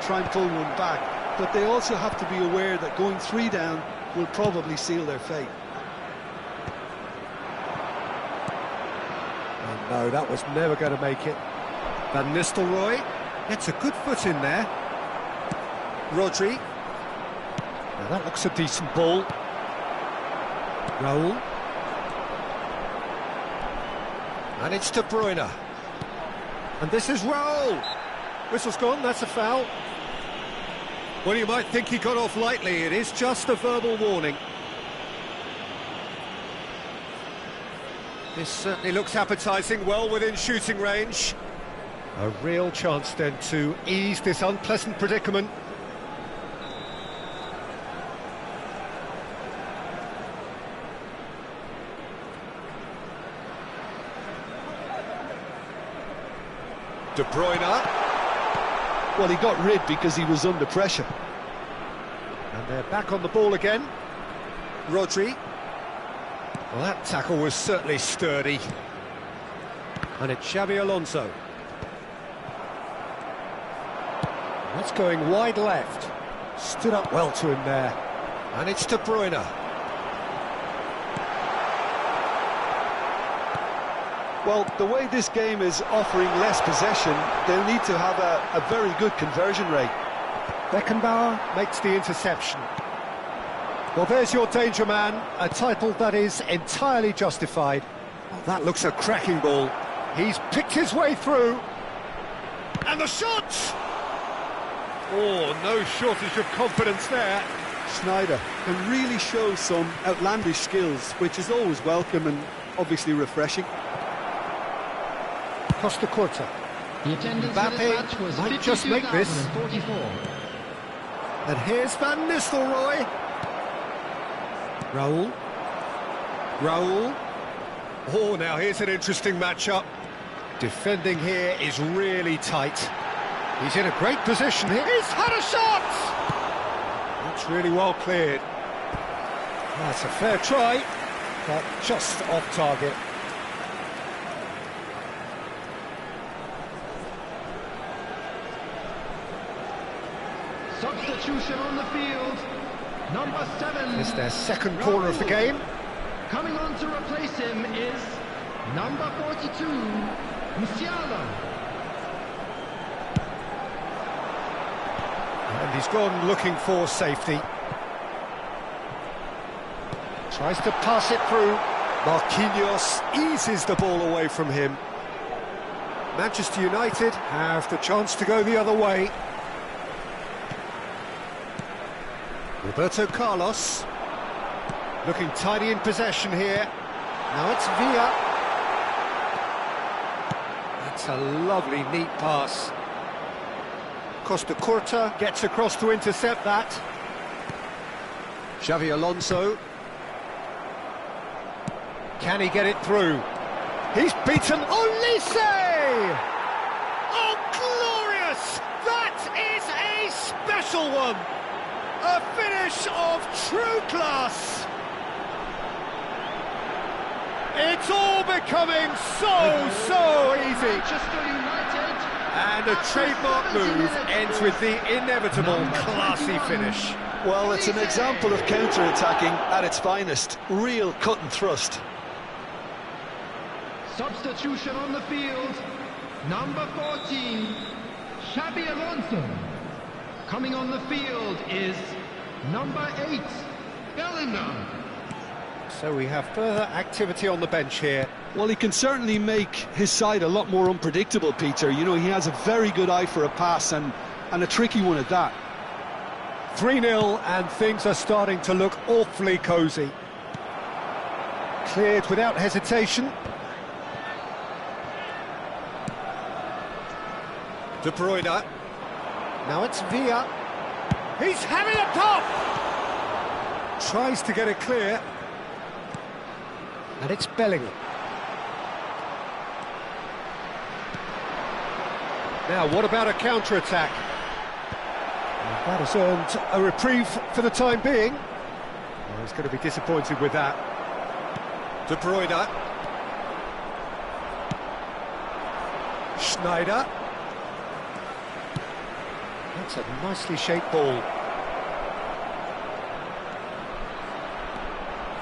try and pull one back, but they also have to be aware that going 3 down will probably seal their fate. Oh no, that was never going to make it. Van Nistelrooy gets a good foot in there. Rodri. Now that looks a decent ball. Raul. And it's De Bruyne. And this is Raul. Whistle's gone, that's a foul. Well, you might think he got off lightly. It is just a verbal warning. This certainly looks appetising, well within shooting range. A real chance then to ease this unpleasant predicament. De Bruyne. Well, he got rid because he was under pressure. And they're back on the ball again. Rodri. Well, that tackle was certainly sturdy. And it's Xabi Alonso. That's going wide left. Stood up well to him there. And it's De Bruyne. Well, the way this game is offering less possession, they'll need to have a very good conversion rate. Beckenbauer makes the interception. Well, there's your danger man, a title that is entirely justified. Oh, that looks a cracking ball. He's picked his way through. And the shot! Oh, no shortage of confidence there. Sneijder can really show some outlandish skills, which is always welcome and obviously refreshing. Costa Curta. Mbappe might just make this. And here's Van Nistelrooy. Raul. Raul. Oh, now here's an interesting matchup. Defending here is really tight. He's in a great position here. He's had a shot! That's really well cleared. That's a fair try, but just off target. Substitution on the field. Number 7. It's their second corner of the game. Coming on to replace him is number 42, Musiala. And he's gone looking for safety. Tries to pass it through. Marquinhos eases the ball away from him. Manchester United have the chance to go the other way. Roberto Carlos. Looking tidy in possession here. Now it's Villa. That's a lovely, neat pass. Costa Curta gets across to intercept that. Xabi Alonso. Can he get it through? He's beaten Olise! Oh, glorious! That is a special one! A finish of true class! It's all becoming so easy. Manchester United. And a trademark move ends with the inevitable classy finish. Well, it's an example of counter-attacking at its finest. Real cut and thrust. Substitution on the field. Number 14, Xabi Alonso. Coming on the field is number 8, Bellingham. So we have further activity on the bench here. Well, he can certainly make his side a lot more unpredictable, Peter. You know, he has a very good eye for a pass and a tricky one at that. 3-0 and things are starting to look awfully cosy. Cleared without hesitation. De Bruyne. Now it's Villa. He's having a pop! Tries to get it clear. And it's Bellingham. Now, what about a counter-attack? That has earned a reprieve for the time being. Well, he's going to be disappointed with that. De Bruyne. Sneijder. That's a nicely shaped ball.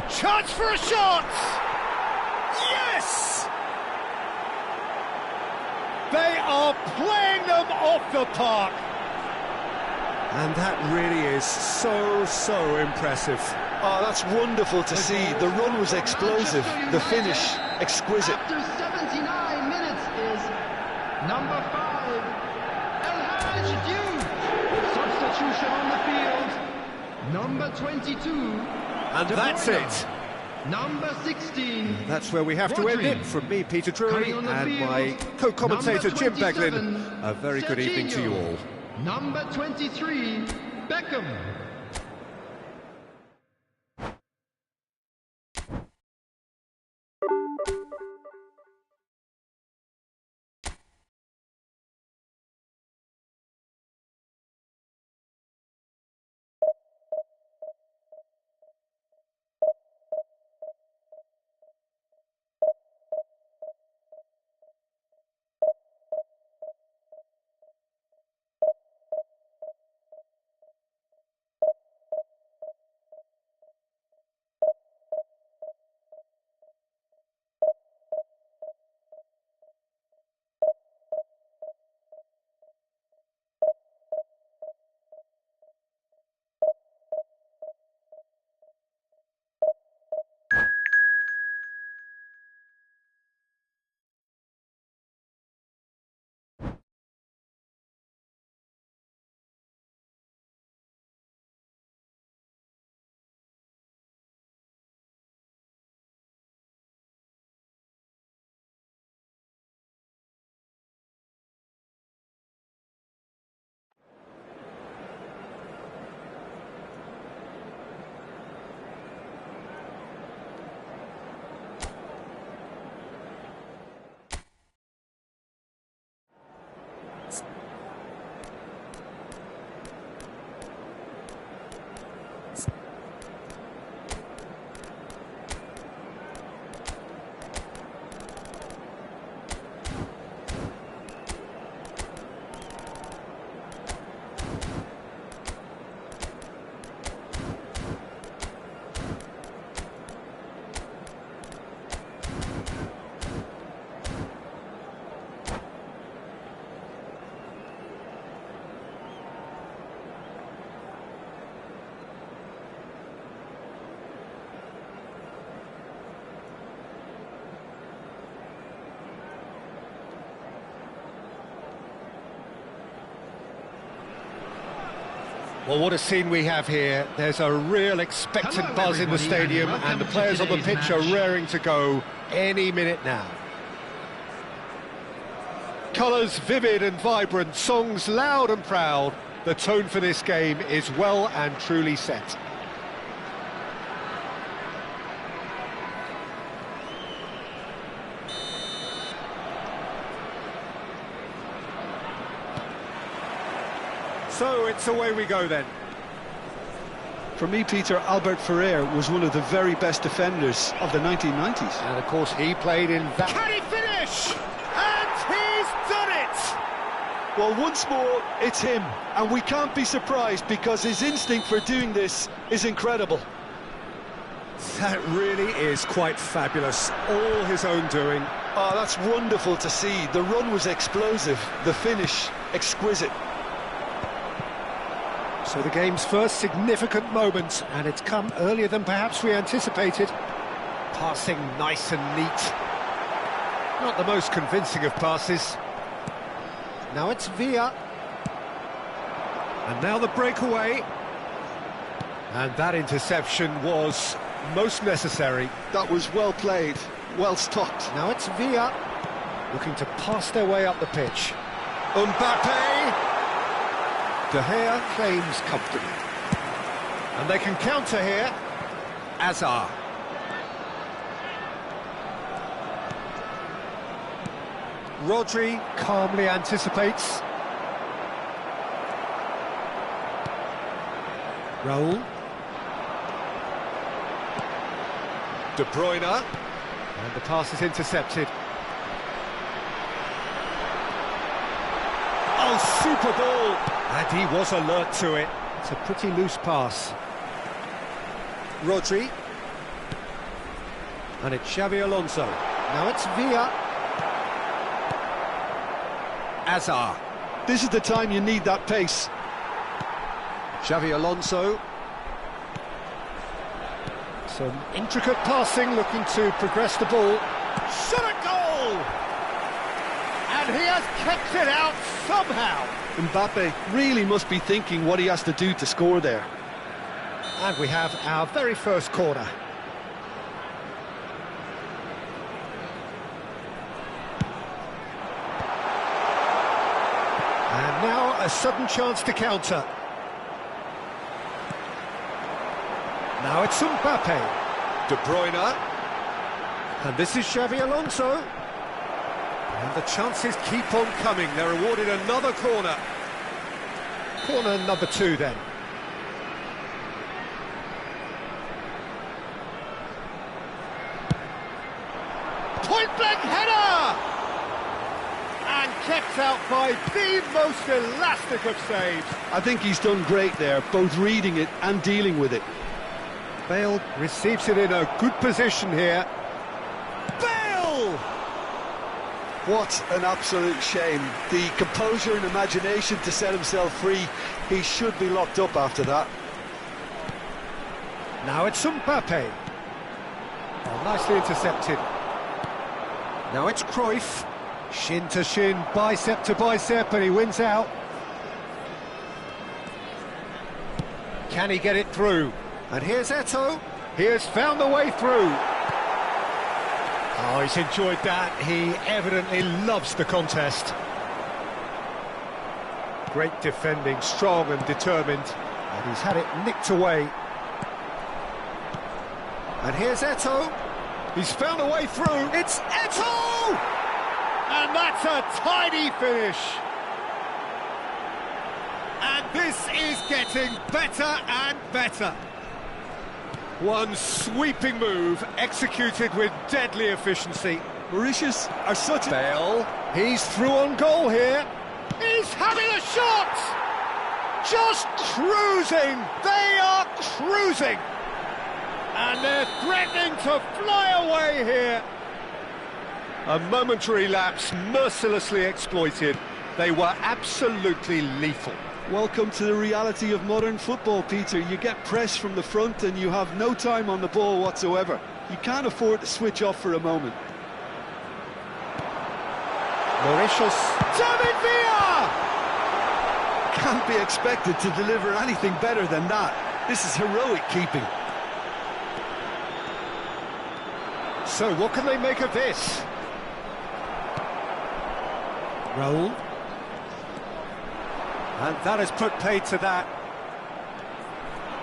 Chance for a shot! Yes! They are playing them off the park. And that really is so impressive. Oh, that's wonderful to see. The run was explosive, the finish exquisite. After 79 minutes is number 5, El Hadj Diouf. Substitution on the field, number 22. And that's it. Number 16. That's where we have to end it. From me, Peter Drury, Coming on the and field, my co-commentator, number Jim 27, Beglin. A very good evening to you all. Number 23, Beckham. Well, what a scene we have here. There's a real expectant Hello, buzz in the everybody, stadium, and and the welcome players to on the today's pitch are match. raring to go any minute now. Colours vivid and vibrant, songs loud and proud. The tone for this game is well and truly set. So it's away we go then. For me, Peter, Albert Ferrer was one of the very best defenders of the 1990s. And of course he played in that. Can he finish? And he's done it! Well, once more, it's him, and we can't be surprised because his instinct for doing this is incredible. That really is quite fabulous. All his own doing. Oh, that's wonderful to see. The run was explosive, the finish exquisite. So the game's first significant moment, and it's come earlier than perhaps we anticipated. Passing nice and neat. Not the most convincing of passes. Now it's Villa. And now the breakaway. And that interception was most necessary. That was well played, well stopped. Now it's Villa, looking to pass their way up the pitch. Mbappe! De Gea claims comfortably. And they can counter here. Hazard. Rodri calmly anticipates. Raul. De Bruyne. And the pass is intercepted. Oh, super ball! And he was alert to it. It's a pretty loose pass. Rodri. And it's Xavi Alonso. Now it's Villa. Azar. This is the time you need that pace. Xavi Alonso. Some intricate passing, looking to progress the ball. Shot a goal! And he has kept it out somehow. Mbappe really must be thinking what he has to do to score there. And we have our very first corner. And now a sudden chance to counter. Now it's Mbappe. De Bruyne. And this is Xavi Alonso. And the chances keep on coming. They're awarded another corner. Corner number 2 then. Point-blank header! And kept out by the most elastic of saves. I think he's done great there, both reading it and dealing with it. Bale receives it in a good position here. Bale! What an absolute shame. The composure and imagination to set himself free. He should be locked up after that. Now it's Mbappe. Oh, nicely intercepted. Now it's Cruyff. Shin to shin, bicep to bicep, and he wins out. Can he get it through? And here's Eto'o. He has found the way through. Oh, he's enjoyed that. He evidently loves the contest. Great defending, strong and determined. And he's had it nicked away. And here's Eto'o. He's found a way through. It's Eto'o! And that's a tidy finish. And this is getting better and better. One sweeping move, executed with deadly efficiency. Mauritius are such a... Bale, he's through on goal here. He's having a shot! Just cruising! They are cruising! And they're threatening to fly away here. A momentary lapse, mercilessly exploited. They were absolutely lethal. Welcome to the reality of modern football, Peter. You get pressed from the front and you have no time on the ball whatsoever. You can't afford to switch off for a moment. Mauritius. David Villa! Can't be expected to deliver anything better than that. This is heroic keeping. So what can they make of this? Raul. And that has put paid to that.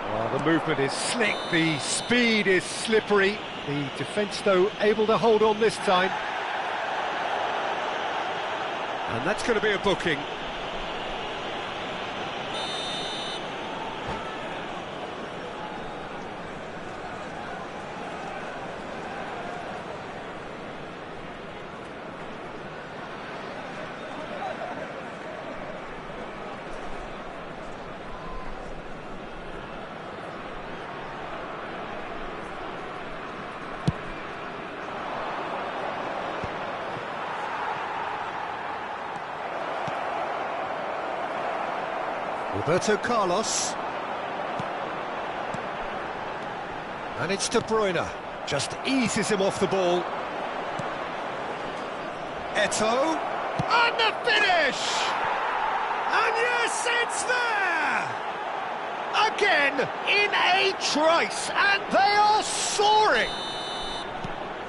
Well, the movement is slick, the speed is slippery. The defence, though, able to hold on this time. And that's going to be a booking. Roberto Carlos. And it's De Bruyne. Just eases him off the ball. Eto'o. And the finish! And yes, it's there! Again, in a trice, and they are soaring!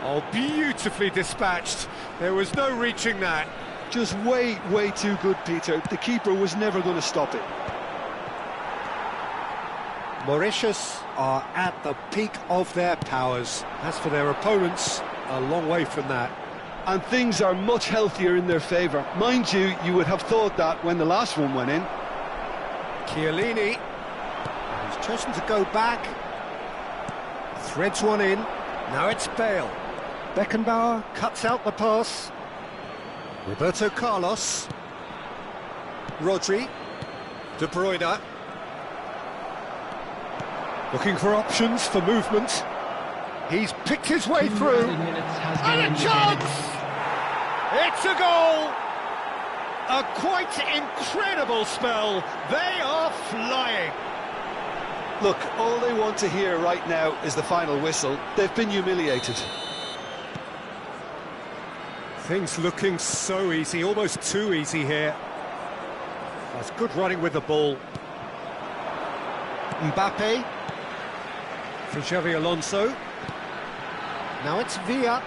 Oh, beautifully dispatched. There was no reaching that. Just way too good, Peter. The keeper was never going to stop it. Mauritius are at the peak of their powers. As for their opponents, a long way from that. And things are much healthier in their favour. Mind you, you would have thought that when the last one went in. Chiellini. He's chosen to go back. Threads one in. Now it's Bale. Beckenbauer cuts out the pass. Roberto Carlos. Rodri. De Bruyne. Looking for options for movement. He's picked his way through. And a chance! It's a goal! A quite incredible spell. They are flying. Look, all they want to hear right now is the final whistle. They've been humiliated. Things looking so easy, almost too easy here. That's good running with the ball. Mbappe. For Xavi Alonso. Now it's Villa.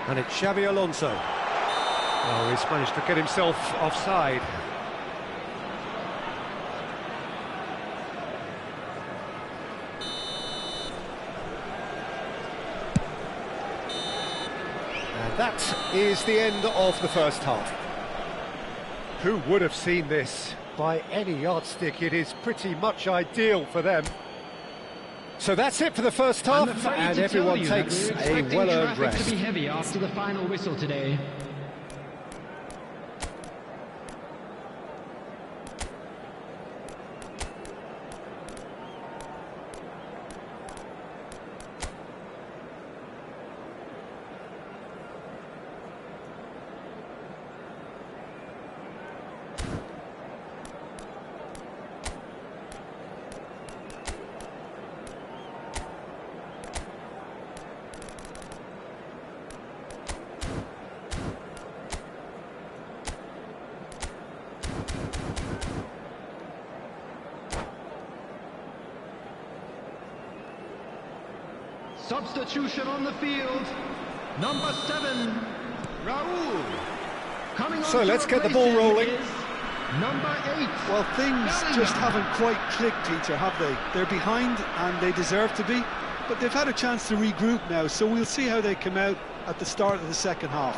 And it's Xavi Alonso. Oh, he's managed to get himself offside. And that is the end of the first half. Who would have seen this? By any yardstick, it is pretty much ideal for them. So that's it for the first half, and everyone takes a well-earned rest. To be heavy after the final whistle today. Substitution on the field. Number 7, Raul. So let's get the ball rolling. Number 8. Well, things just haven't quite clicked, Peter, have they? They're behind and they deserve to be, but they've had a chance to regroup now, so we'll see how they come out at the start of the second half.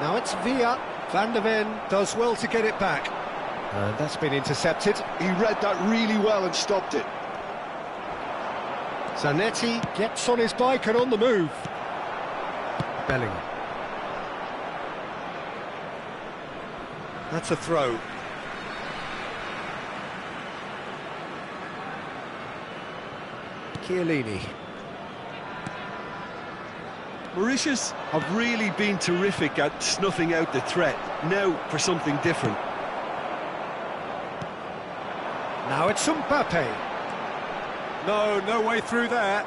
Now it's Villa. Van der Ven does well to get it back. And that's been intercepted. He read that really well and stopped it. Zanetti gets on his bike and on the move. Bellingham. That's a throw. Chiellini. Mauritius have really been terrific at snuffing out the threat. Now for something different. Now it's Mbappe. No way through there.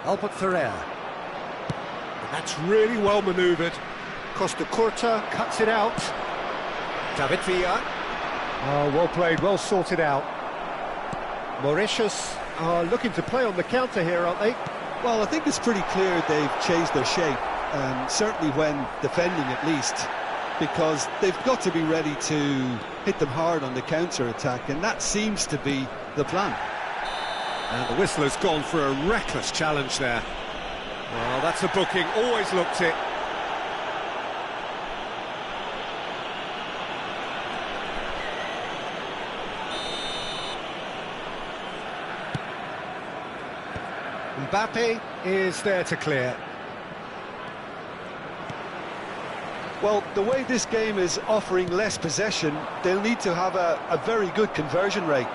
Albert Ferrer. That's really well manoeuvred. Costa Curta cuts it out. David Villa. Oh, well played, well sorted out. Mauritius are looking to play on the counter here, aren't they? Well, I think it's pretty clear they've changed their shape, certainly when defending at least, because they've got to be ready to hit them hard on the counter-attack, and that seems to be the plan. And the whistle has gone for a reckless challenge there. Well, that's a booking, always looked it. Mbappe is there to clear. Well, the way this game is offering less possession, they'll need to have a very good conversion rate.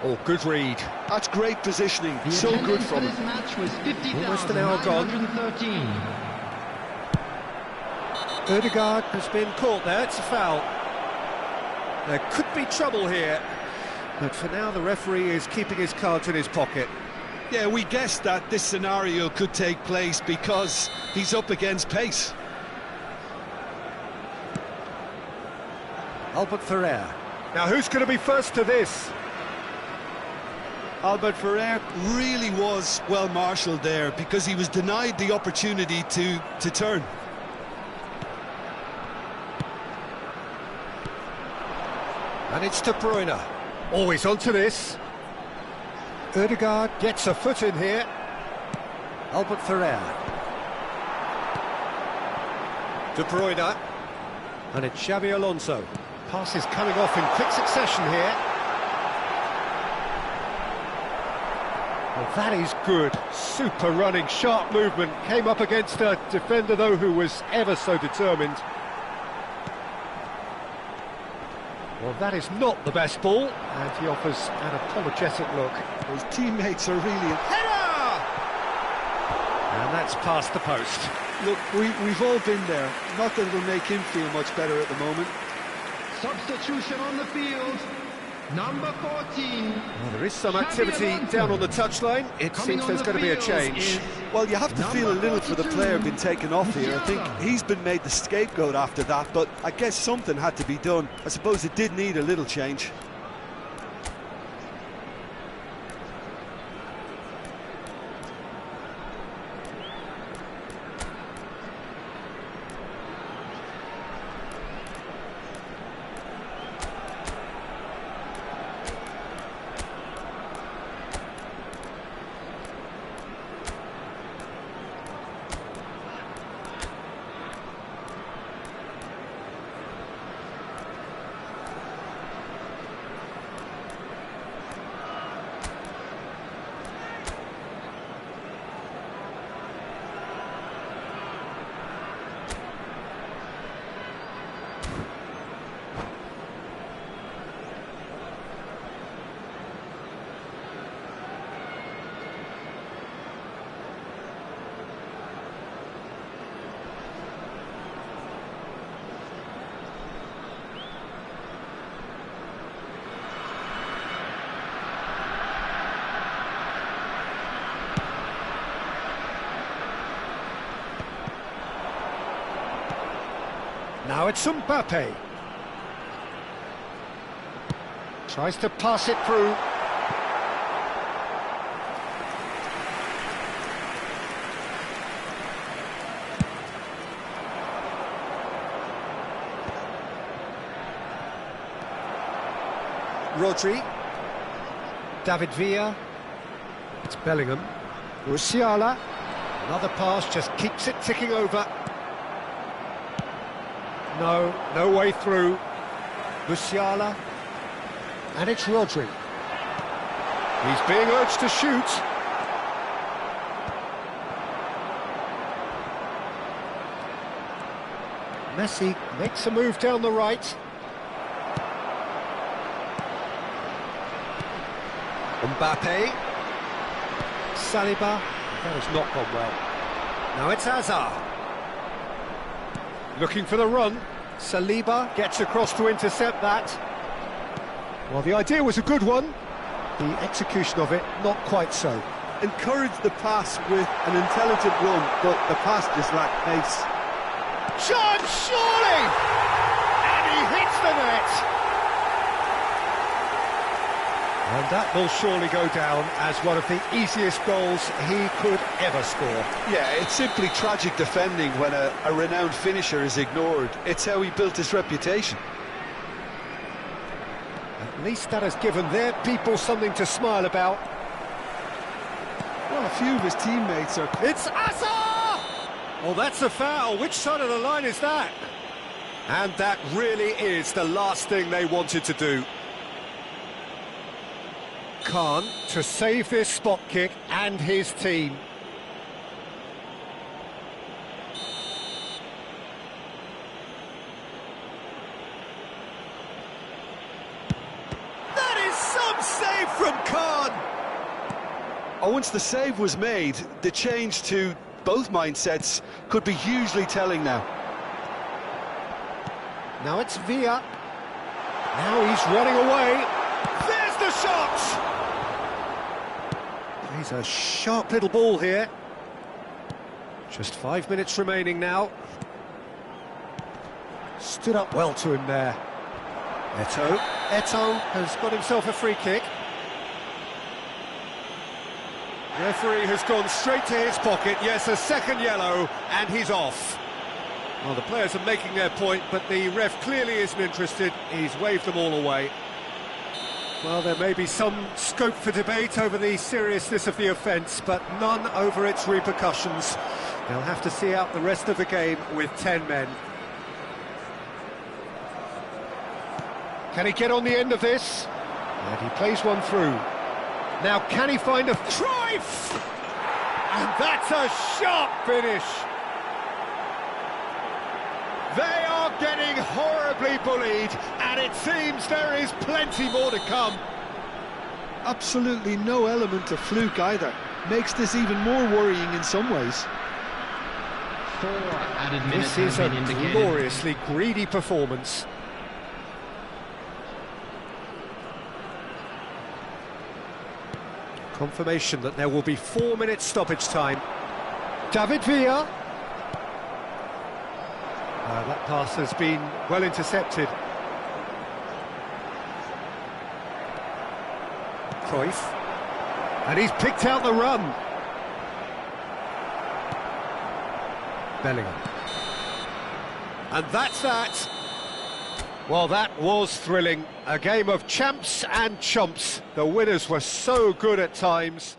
Oh, good read. That's great positioning, so good from him. This match was Almost an hour gone. 50,913. Ødegaard has been caught there, it's a foul. There could be trouble here, but for now the referee is keeping his cards in his pocket. Yeah, we guessed that this scenario could take place because he's up against pace. Albert Ferrer. Now who's going to be first to this? Albert Ferrer really was well marshalled there because he was denied the opportunity to turn. And it's De Bruyne. Always onto this. Ødegaard gets a foot in here. Albert Ferrer. De Bruyne. And it's Xavi Alonso. Passes coming off in quick succession here. Well, that is good. Super running, sharp movement. Came up against a defender, though, who was ever so determined. Well, that is not the best ball, and he offers an apologetic look. His teammates are really... Header! And that's past the post. Look, we've all been there. Not that it'll make him feel much better at the moment. Substitution on the field. Number 14. Well, there is some activity down on the touchline. It seems there's going to be a change. Well, you have to feel a little for the player being taken off here. I think he's been made the scapegoat after that, but I guess something had to be done. I suppose it did need a little change. Now it's Mbappe. Tries to pass it through. Rodri. David Villa. It's Bellingham. Musiala. Another pass, just keeps it ticking over. No way through. Musiala. And it's Rodri. He's being urged to shoot. Messi makes a move down the right. Mbappe. Saliba. That has not gone well. Now it's Hazard. Looking for the run. Saliba gets across to intercept that. Well, the idea was a good one. The execution of it, not quite so. Encourage the pass with an intelligent run, but the pass just lacked pace. Chance, surely! And he hits the net! And that will surely go down as one of the easiest goals he could ever score. Yeah, it's simply tragic defending when a renowned finisher is ignored. It's how he built his reputation. At least that has given their people something to smile about. Well, a few of his teammates are... It's Hazard! Oh, that's a foul. Which side of the line is that? And that really is the last thing they wanted to do. Khan to save this spot kick and his team. That is some save from Khan! Oh, once the save was made, the change to both mindsets could be hugely telling now. Now it's Villa. Now he's running away. There's the shot! He's a sharp little ball here. Just 5 minutes remaining now. Stood up well to him there. Eto'o has got himself a free kick. Referee has gone straight to his pocket. Yes, a second yellow, and he's off. Well, the players are making their point, but the ref clearly isn't interested. He's waved them all away. Well, there may be some scope for debate over the seriousness of the offence, but none over its repercussions. They'll have to see out the rest of the game with 10 men. Can he get on the end of this? And he plays one through. Now, can he find a Cruyff? And that's a sharp finish. They are getting horribly bullied, and it seems there is plenty more to come. Absolutely no element of fluke either. Makes this even more worrying in some ways. 4 added minutes This is a have been indicated. gloriously greedy performance. Confirmation that there will be 4 minutes stoppage time. David Villa. That pass has been well intercepted. Cruyff. And he's picked out the run. Bellingham. And that's that. Well, that was thrilling. A game of champs and chumps. The winners were so good at times.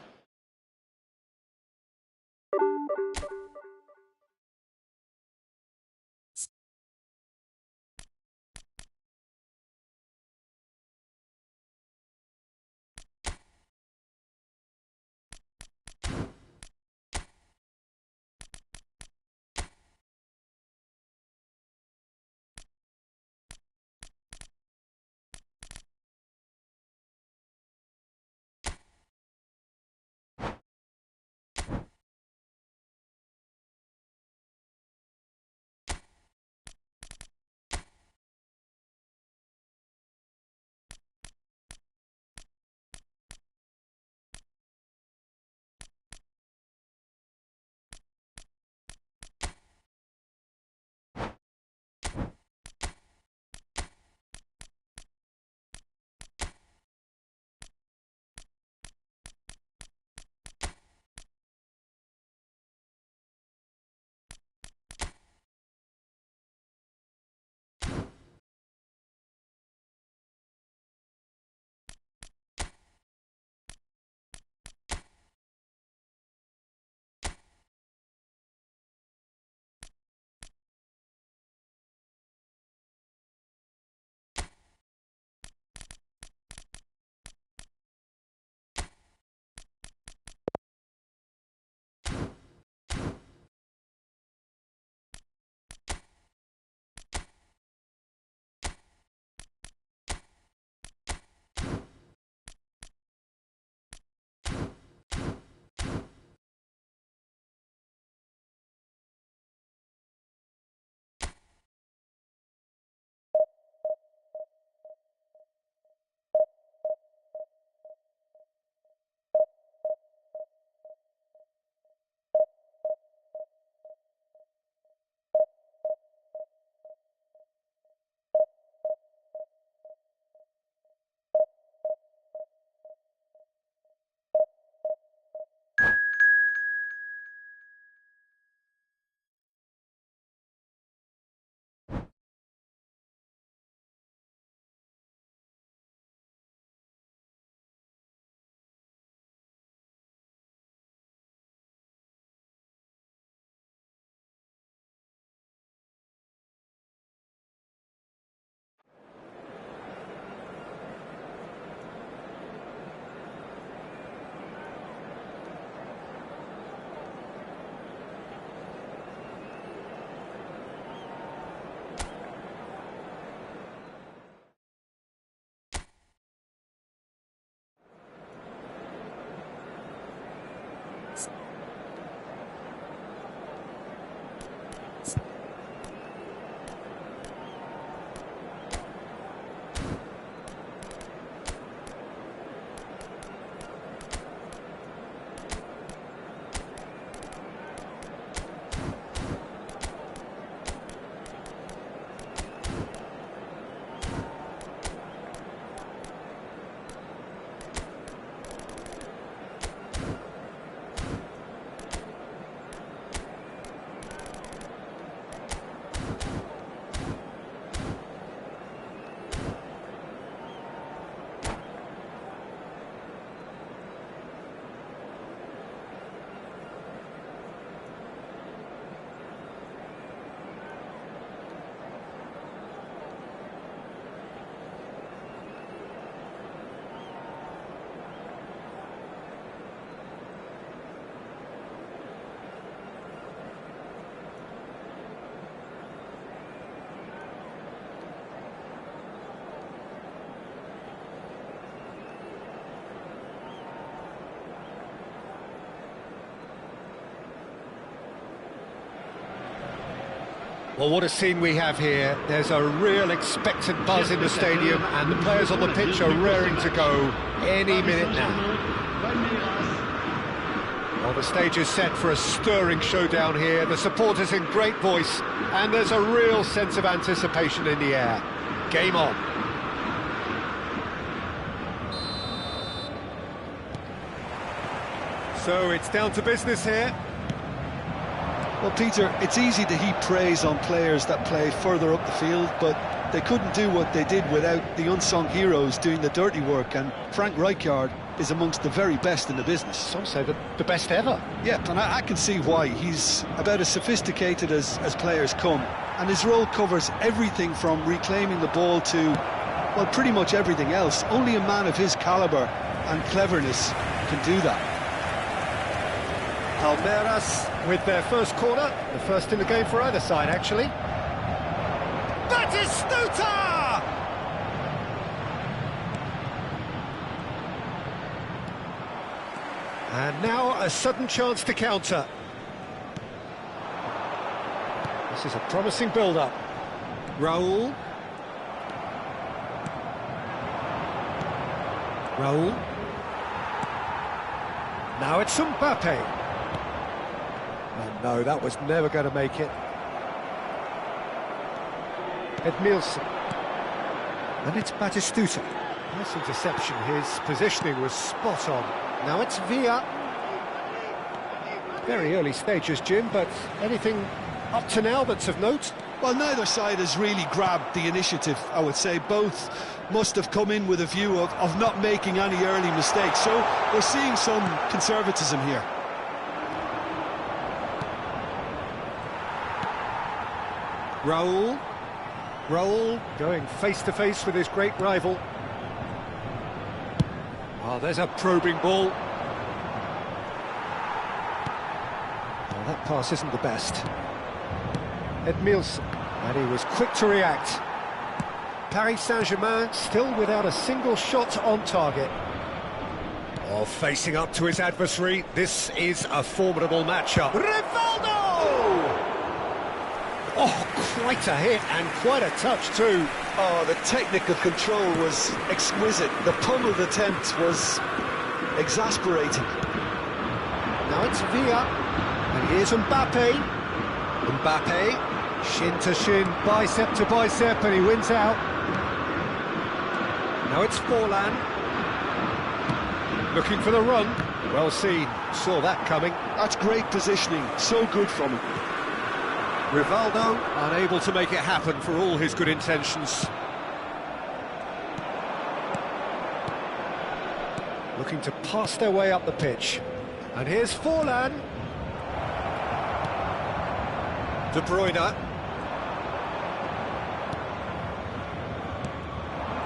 Well, what a scene we have here. There's a real expectant buzz in the stadium, and the players on the pitch are raring to go any minute now. Well, the stage is set for a stirring showdown here. The supporters in great voice, and there's a real sense of anticipation in the air. Game on. So it's down to business here. Well, Peter, it's easy to heap praise on players that play further up the field, but they couldn't do what they did without the unsung heroes doing the dirty work, and Frank Rijkaard is amongst the very best in the business. Some say the best ever. Yeah, and I can see why. He's about as sophisticated as players come, and his role covers everything from reclaiming the ball to, well, pretty much everything else. Only a man of his calibre and cleverness can do that. Palmeiras with their first corner, the first in the game for either side, actually. Batistuta! And now a sudden chance to counter. This is a promising build-up. Raul. Now it's Mbappe. Oh no, that was never going to make it. Edmilson. And it's Batistuta. Nice interception. His positioning was spot on. Now it's Villa. Very early stages, Jim, but anything up to now that's of note? Well, neither side has really grabbed the initiative, I would say. Both must have come in with a view of not making any early mistakes. So we're seeing some conservatism here. Raul going face-to-face with his great rival. Oh, there's a probing ball. Oh, that pass isn't the best. Edmilson, and he was quick to react. Paris Saint-Germain still without a single shot on target. Oh, facing up to his adversary, this is a formidable matchup. Rivaldo! Oh, quite a hit and quite a touch too. Oh, the technical control was exquisite. The pummeled attempt was exasperating. Now it's Villa, and here's Mbappe. Shin to shin, bicep to bicep, and he wins out. Now it's Forlan. Looking for the run. Well seen, saw that coming. That's great positioning, so good from him. Rivaldo unable to make it happen for all his good intentions. Looking to pass their way up the pitch. And here's Forlan. De Bruyne.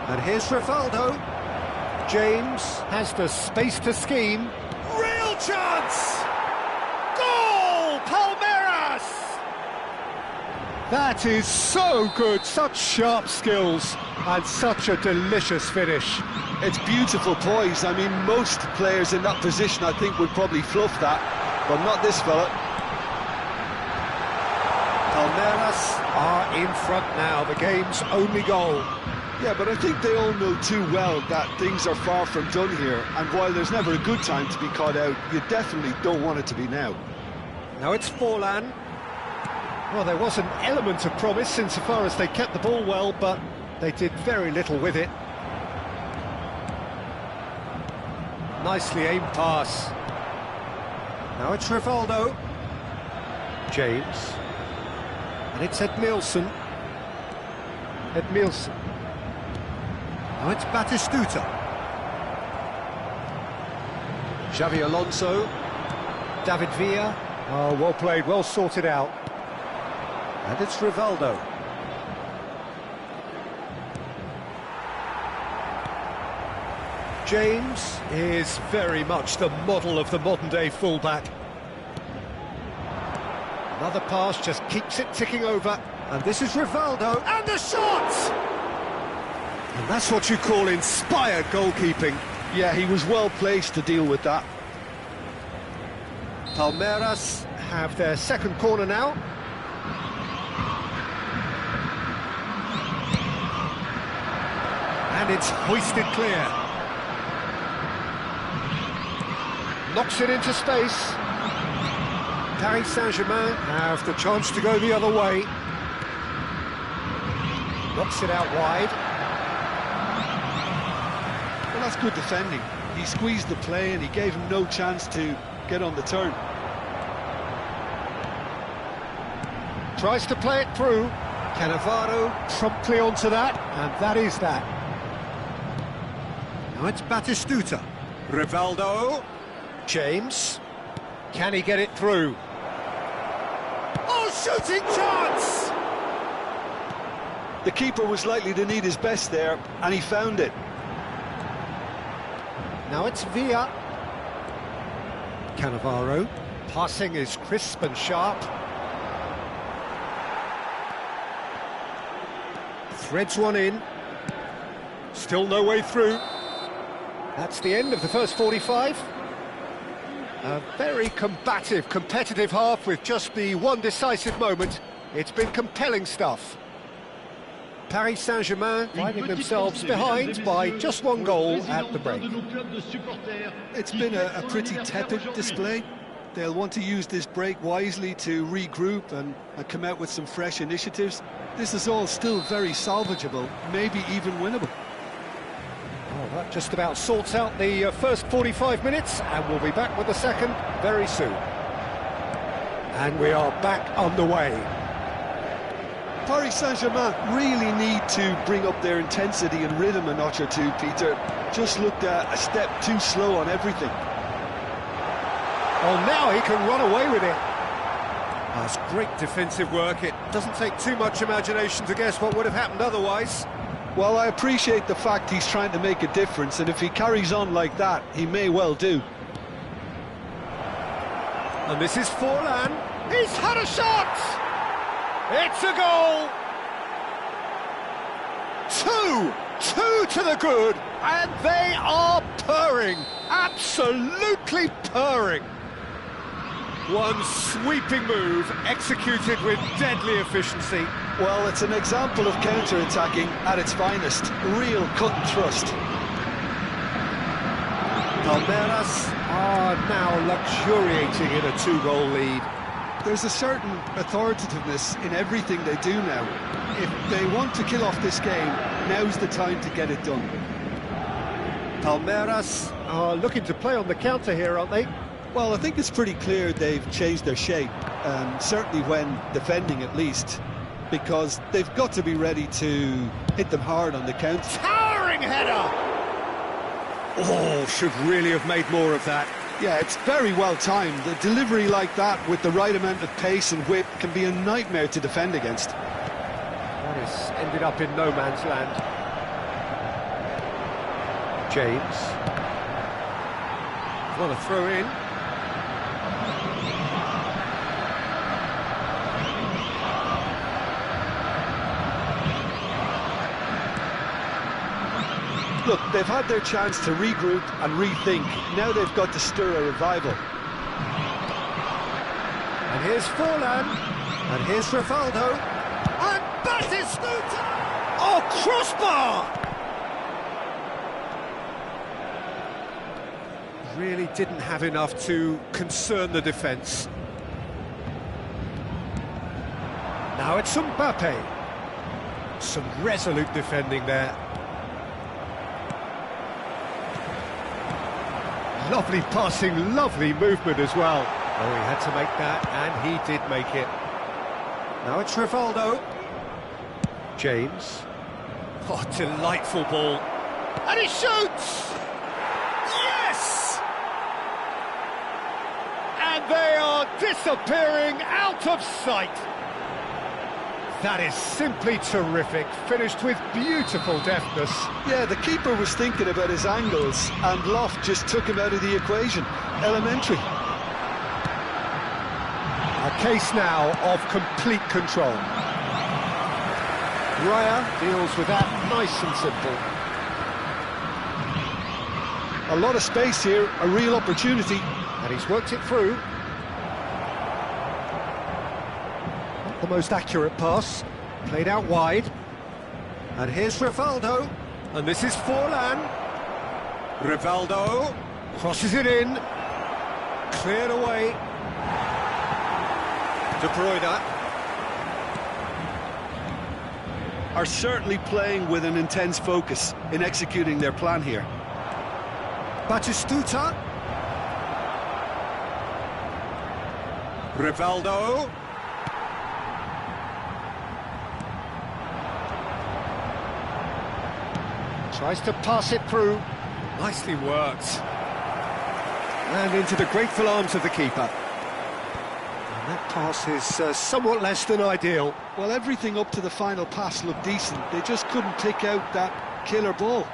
And here's Rivaldo. James has the space to scheme. Real chance! Goal! Palmeiras! That is so good, such sharp skills and such a delicious finish. It's beautiful poise. I mean, most players in that position, I think, would probably fluff that, but not this fella. Palmeiras are in front now, the game's only goal. Yeah, but I think they all know too well that things are far from done here, and while there's never a good time to be caught out, you definitely don't want it to be now. Now it's Forlan. Well, there was an element of promise insofar as they kept the ball well, but they did very little with it. Nicely aimed pass. Now it's Rivaldo. James. And it's Edmilson. Now it's Batistuta. Xavi Alonso. David Villa. Oh, well played, well sorted out. And it's Rivaldo. James is very much the model of the modern-day fullback. Another pass just keeps it ticking over. And this is Rivaldo. And the shot! And that's what you call inspired goalkeeping. Yeah, he was well placed to deal with that. Palmeiras have their second corner now. And it's hoisted clear. Knocks it into space. Paris Saint-Germain have the chance to go the other way. Knocks it out wide. Well, that's good defending. He squeezed the play and he gave him no chance to get on the turn. Tries to play it through. Cannavaro promptly onto that, and that is that. Now it's Batistuta. Rivaldo. James. Can he get it through? Oh, shooting chance! The keeper was likely to need his best there, and he found it. Now it's Villa. Cannavaro. Passing is crisp and sharp. Threads one in. Still no way through. That's the end of the first 45. A very combative, competitive half with just the one decisive moment. It's been compelling stuff. Paris Saint-Germain finding themselves behind by just one goal at the break. It's been a pretty tepid display. They'll want to use this break wisely to regroup and come out with some fresh initiatives. This is all still very salvageable, maybe even winnable. Well, that just about sorts out the first 45 minutes, and we'll be back with the second very soon. And we are back underway. Paris Saint-Germain really need to bring up their intensity and rhythm a notch or two, Peter. Just looked a step too slow on everything. Oh, now he can run away with it. That's great defensive work. It doesn't take too much imagination to guess what would have happened otherwise. Well, I appreciate the fact he's trying to make a difference, and if he carries on like that, he may well do. And this is Forlan. He's had a shot! It's a goal! Two to the good, and they are purring, absolutely purring. One sweeping move, executed with deadly efficiency. Well, it's an example of counter-attacking at its finest. Real cut and thrust. Palmeiras are now luxuriating in a two-goal lead. There's a certain authoritativeness in everything they do now. If they want to kill off this game, now's the time to get it done. Palmeiras are looking to play on the counter here, aren't they? Well, I think it's pretty clear they've changed their shape, certainly when defending at least, because they've got to be ready to hit them hard on the counter. Towering header! Oh, should really have made more of that. Yeah, it's very well timed. The delivery like that with the right amount of pace and whip can be a nightmare to defend against. That has ended up in no man's land. James. Want to throw in. Look, they've had their chance to regroup and rethink. Now they've got to stir a revival. And here's Forlan. And here's Rivaldo. And Batistuta! Oh, crossbar! Really didn't have enough to concern the defence. Now it's Mbappe. Some resolute defending there. Lovely passing, lovely movement as well. Oh, he had to make that, and he did make it. Now it's Rivaldo. James. Oh, delightful ball. And he shoots! Yes! And they are disappearing out of sight. That is simply terrific, finished with beautiful deftness. Yeah, the keeper was thinking about his angles, and Loft just took him out of the equation. Elementary. A case now of complete control. Raya deals with that nice and simple. A lot of space here, a real opportunity. And he's worked it through. Not the most accurate pass. Played out wide. And here's Rivaldo. And this is Forlan. Rivaldo crosses it in. Cleared away. De Bruyne. Are certainly playing with an intense focus in executing their plan here. Batistuta. Rivaldo. Tries to pass it through. Nicely worked. And into the grateful arms of the keeper. And that pass is somewhat less than ideal. Well, everything up to the final pass looked decent. They just couldn't pick out that killer ball.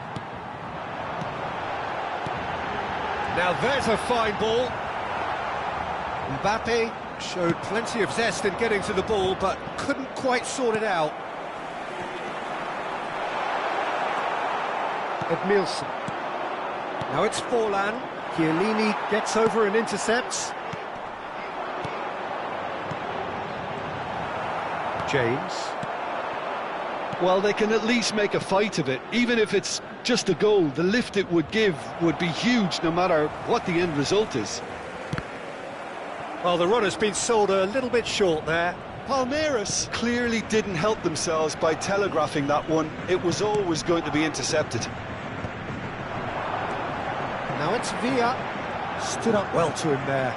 Now there's a fine ball. Mbappe showed plenty of zest in getting to the ball, but couldn't quite sort it out. Edmilson. Now it's Forlan. Chiellini gets over and intercepts. James. Well, they can at least make a fight of it. Even if it's just a goal, the lift it would give would be huge no matter what the end result is. Well, the runner's been sold a little bit short there. Palmeiras clearly didn't help themselves by telegraphing that one. It was always going to be intercepted. Now it's Villa. Stood up well to him there.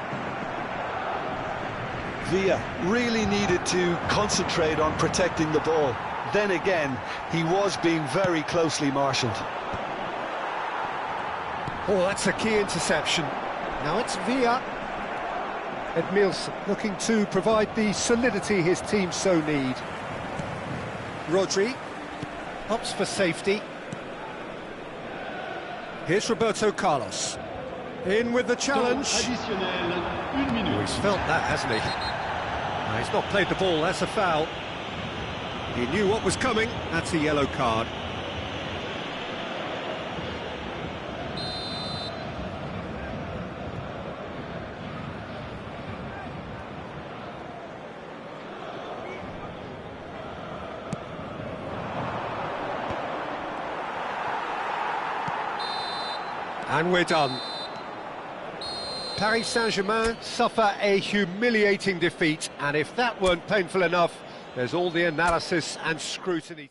Villa really needed to concentrate on protecting the ball. Then again, he was being very closely marshalled. Oh, that's a key interception. Now it's Villa. Edmilson looking to provide the solidity his team so need. Rodri opts for safety. Here's Roberto Carlos. In with the challenge. Oh, he's felt that, hasn't he? No, he's not played the ball, that's a foul. He knew what was coming, that's a yellow card. And we're done. Paris Saint-Germain suffer a humiliating defeat, and if that weren't painful enough, there's all the analysis and scrutiny.